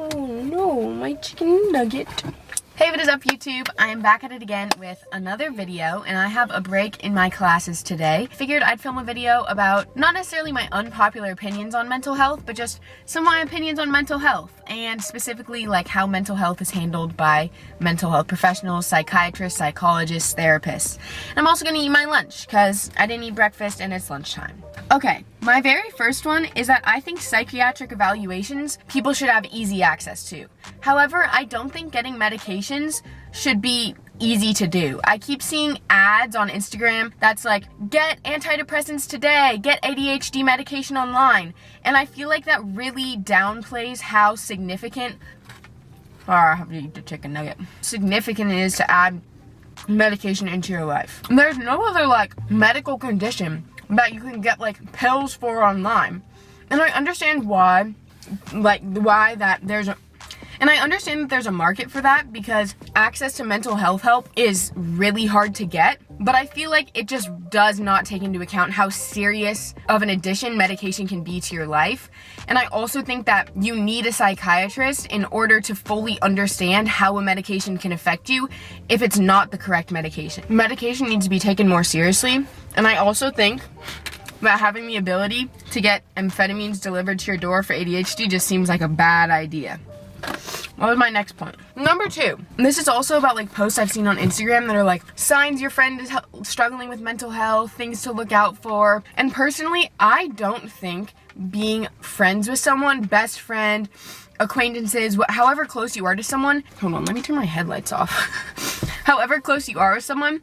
Oh no, my chicken nugget. Hey, what is up, YouTube? I am back at it again with another video, and I have a break in my classes today. Figured I'd film a video about not necessarily my unpopular opinions on mental health, but just some of my opinions on mental health, and specifically like how mental health is handled by mental health professionals, psychiatrists, psychologists, therapists. And I'm also gonna eat my lunch because I didn't eat breakfast and it's lunchtime. Okay, my very first one is that I think psychiatric evaluations people should have easy access to. However, I don't think getting medications should be easy to do. I keep seeing ads on Instagram that's like, get antidepressants today, get ADHD medication online. And I feel like that really downplays how significant, I have to eat the chicken nugget, significant it is to add medication into your life. There's no other like medical condition that you can get like pills for online. And I understand why I understand that there's a market for that because access to mental health help is really hard to get, but I feel like it just does not take into account how serious of an addition medication can be to your life. And I also think that you need a psychiatrist in order to fully understand how a medication can affect you if it's not the correct medication. Medication needs to be taken more seriously, and I also think that having the ability to get amphetamines delivered to your door for ADHD just seems like a bad idea. What was my next point? Number 2. This is also about like posts I've seen on Instagram that are like signs your friend is struggling with mental health, things to look out for. And personally, I don't think being friends with someone, best friend, acquaintances, however close you are to someone, hold on, let me turn my headlights off. However close you are with someone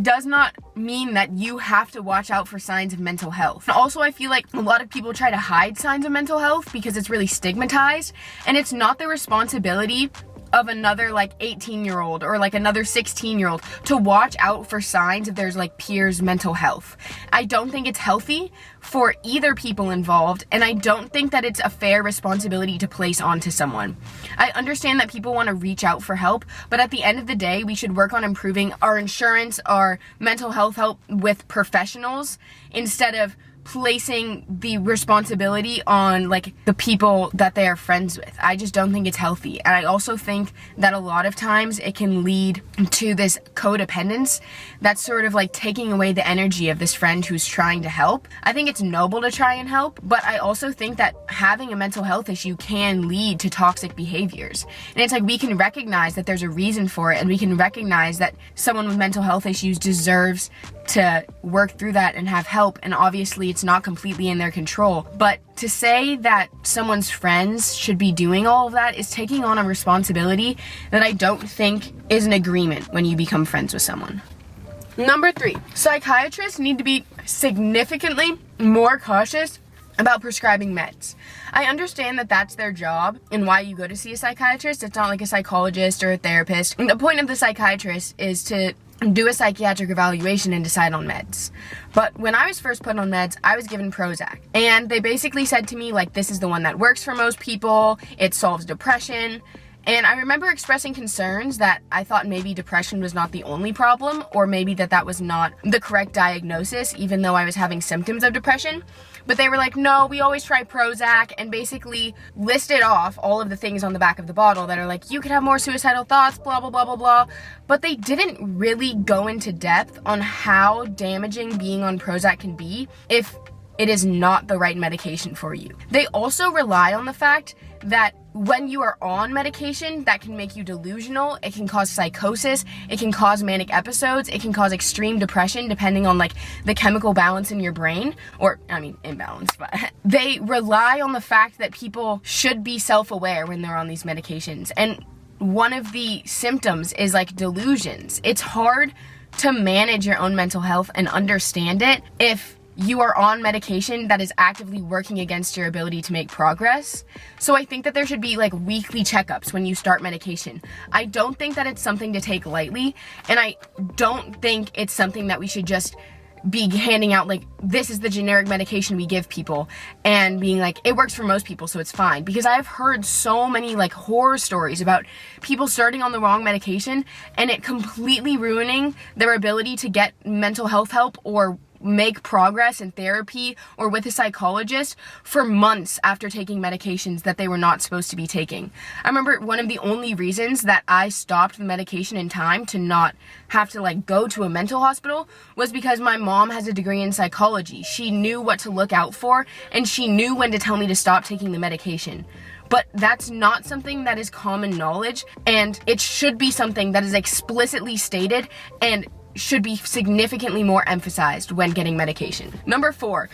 does not mean that you have to watch out for signs of mental health. And also, I feel like a lot of people try to hide signs of mental health because it's really stigmatized, and it's not the responsibility of another like 18-year-old or like another 16-year-old to watch out for signs if there's like peers' mental health. I don't think it's healthy for either people involved, and I don't think that it's a fair responsibility to place onto someone. I understand that people want to reach out for help, but at the end of the day, we should work on improving our insurance, our mental health help with professionals instead of placing the responsibility on like the people that they are friends with. I just don't think it's healthy. And I also think that a lot of times it can lead to this codependence that's sort of like taking away the energy of this friend who's trying to help. I think it's noble to try and help, but I also think that having a mental health issue can lead to toxic behaviors. And it's like we can recognize that there's a reason for it, and we can recognize that someone with mental health issues deserves to work through that and have help, and obviously it's not completely in their control. But to say that someone's friends should be doing all of that is taking on a responsibility that I don't think is an agreement when you become friends with someone. Number 3, psychiatrists need to be significantly more cautious about prescribing meds. I understand that that's their job and why you go to see a psychiatrist. It's not like a psychologist or a therapist. And the point of the psychiatrist is to do a psychiatric evaluation and decide on meds. But when I was first put on meds, I was given Prozac. And they basically said to me, like, this is the one that works for most people. It solves depression. And I remember expressing concerns that I thought maybe depression was not the only problem, or maybe that was not the correct diagnosis, even though I was having symptoms of depression. But they were like, no, we always try Prozac, and basically listed off all of the things on the back of the bottle that are like, you could have more suicidal thoughts, blah, blah, blah, blah, blah. But they didn't really go into depth on how damaging being on Prozac can be if it is not the right medication for you. They also rely on the fact that when you are on medication, that can make you delusional, it can cause psychosis, it can cause manic episodes, it can cause extreme depression depending on like the chemical balance in your brain, or I mean imbalance, but they rely on the fact that people should be self-aware when they're on these medications. And one of the symptoms is like delusions. It's hard to manage your own mental health and understand it if you are on medication that is actively working against your ability to make progress. So I think that there should be like weekly checkups when you start medication. I don't think that it's something to take lightly, and I don't think it's something that we should just be handing out like, this is the generic medication we give people, and being like, it works for most people, so it's fine. Because I've heard so many like horror stories about people starting on the wrong medication and it completely ruining their ability to get mental health help or make progress in therapy or with a psychologist for months after taking medications that they were not supposed to be taking. I remember one of the only reasons that I stopped the medication in time to not have to go to a mental hospital was because my mom has a degree in psychology. She knew what to look out for, and she knew when to tell me to stop taking the medication. But that's not something that is common knowledge, and it should be something that is explicitly stated and should be significantly more emphasized when getting medication. Number 4,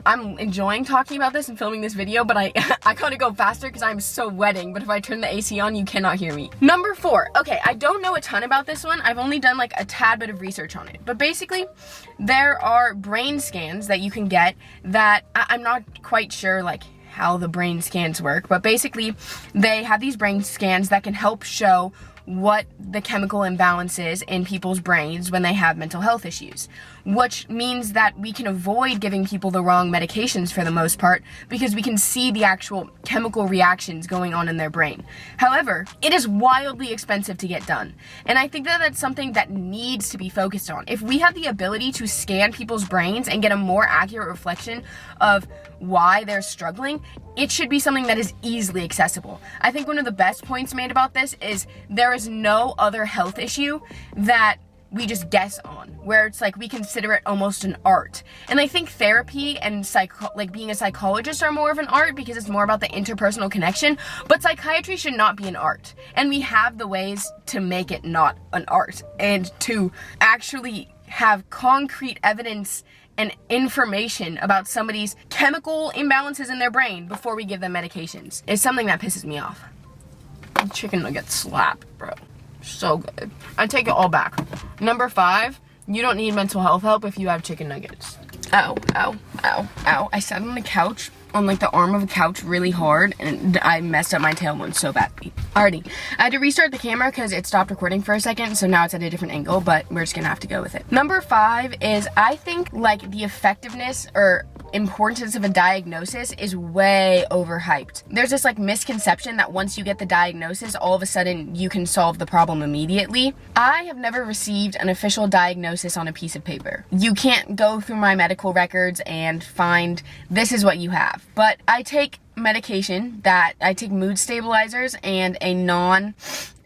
I'm enjoying talking about this and filming this video, but I gotta go faster because I'm so sweating, but if I turn the AC on, you cannot hear me. Number 4, okay, I don't know a ton about this one. I've only done a tad bit of research on it, but basically, there are brain scans that you can get that I'm not quite sure, how the brain scans work, but basically, they have these brain scans that can help show what the chemical imbalance is in people's brains when they have mental health issues, which means that we can avoid giving people the wrong medications for the most part because we can see the actual chemical reactions going on in their brain. However, it is wildly expensive to get done, and I think that that's something that needs to be focused on. If we have the ability to scan people's brains and get a more accurate reflection of why they're struggling, it should be something that is easily accessible. I think one of the best points made about this is there is no other health issue that we just guess on, where it's we consider it almost an art. And I think therapy and being a psychologist are more of an art because it's more about the interpersonal connection, but psychiatry should not be an art. And we have the ways to make it not an art and to actually have concrete evidence and information about somebody's chemical imbalances in their brain before we give them medications. It's something that pisses me off. Chicken nuggets slap, bro. So good. I take it all back. Number 5, you don't need mental health help if you have chicken nuggets. Ow, ow, ow, ow. I sat on the couch, on the arm of a couch really hard, and I messed up my tailbone so badly. Alrighty, I had to restart the camera because it stopped recording for a second, so now it's at a different angle, but we're just gonna have to go with it. Number 5 is, I think, the effectiveness or importance of a diagnosis is way overhyped. There's this misconception that once you get the diagnosis, all of a sudden you can solve the problem immediately. I have never received an official diagnosis on a piece of paper. You can't go through my medical records and find this is what you have. But I take medication that I take mood stabilizers and a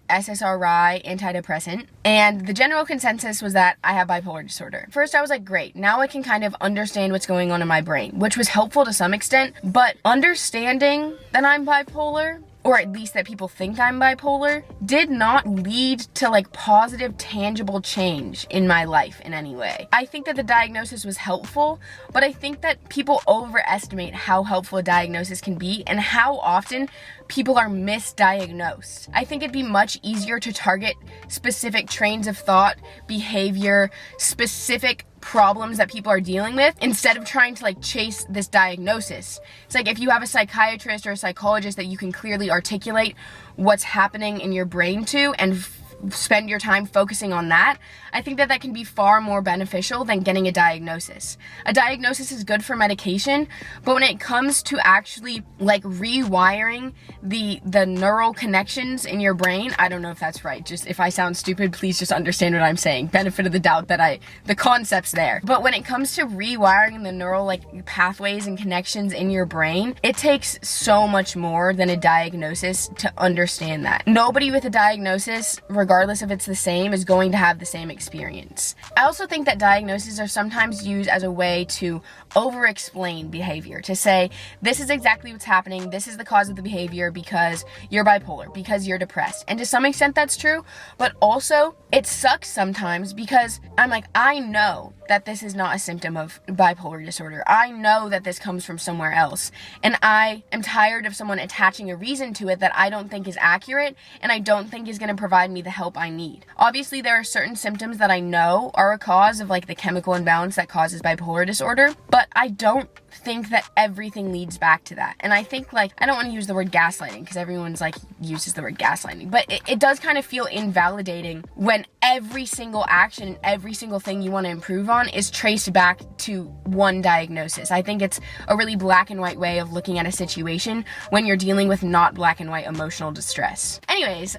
SSRI antidepressant, and the general consensus was that I have bipolar disorder. First, I was great, now I can kind of understand what's going on in my brain, which was helpful to some extent, but understanding that I'm bipolar, or at least that people think I'm bipolar, did not lead to positive, tangible change in my life in any way. I think that the diagnosis was helpful, but I think that people overestimate how helpful a diagnosis can be and how often people are misdiagnosed. I think it'd be much easier to target specific trains of thought, behavior, specific problems that people are dealing with instead of trying to chase this diagnosis. It's if you have a psychiatrist or a psychologist that you can clearly articulate what's happening in your brain to and spend your time focusing on that, I think that can be far more beneficial than getting a diagnosis. A diagnosis is good for medication, but when it comes to actually rewiring the neural connections in your brain, I don't know if that's right. Just if I sound stupid, please just understand what I'm saying. Benefit of the doubt that the concept's there. But when it comes to rewiring the neural pathways and connections in your brain, it takes so much more than a diagnosis to understand that. Nobody with a diagnosis, regardless if it's the same, is going to have the same experience. I also think that diagnoses are sometimes used as a way to over-explain behavior, to say, this is exactly what's happening, this is the cause of the behavior because you're bipolar, because you're depressed. And to some extent that's true, but also it sucks sometimes because I'm I know that this is not a symptom of bipolar disorder. I know that this comes from somewhere else. And I am tired of someone attaching a reason to it that I don't think is accurate and I don't think is going to provide me the help I need. Obviously, there are certain symptoms that I know are a cause of the chemical imbalance that causes bipolar disorder, but I don't think that everything leads back to that. And I think I don't want to use the word gaslighting because everyone's uses the word gaslighting, but it does kind of feel invalidating when every single action and every single thing you want to improve on is traced back to one diagnosis. I think it's a really black and white way of looking at a situation when you're dealing with not black and white emotional distress. Anyways,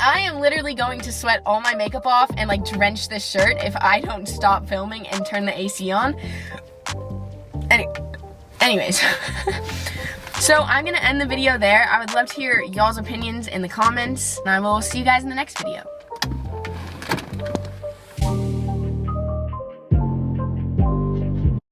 I am literally going to sweat all my makeup off and like drench this shirt if I don't stop filming and turn the AC on. Anyways. So I'm gonna end the video there. I would love to hear y'all's opinions in the comments, and I will see you guys in the next video.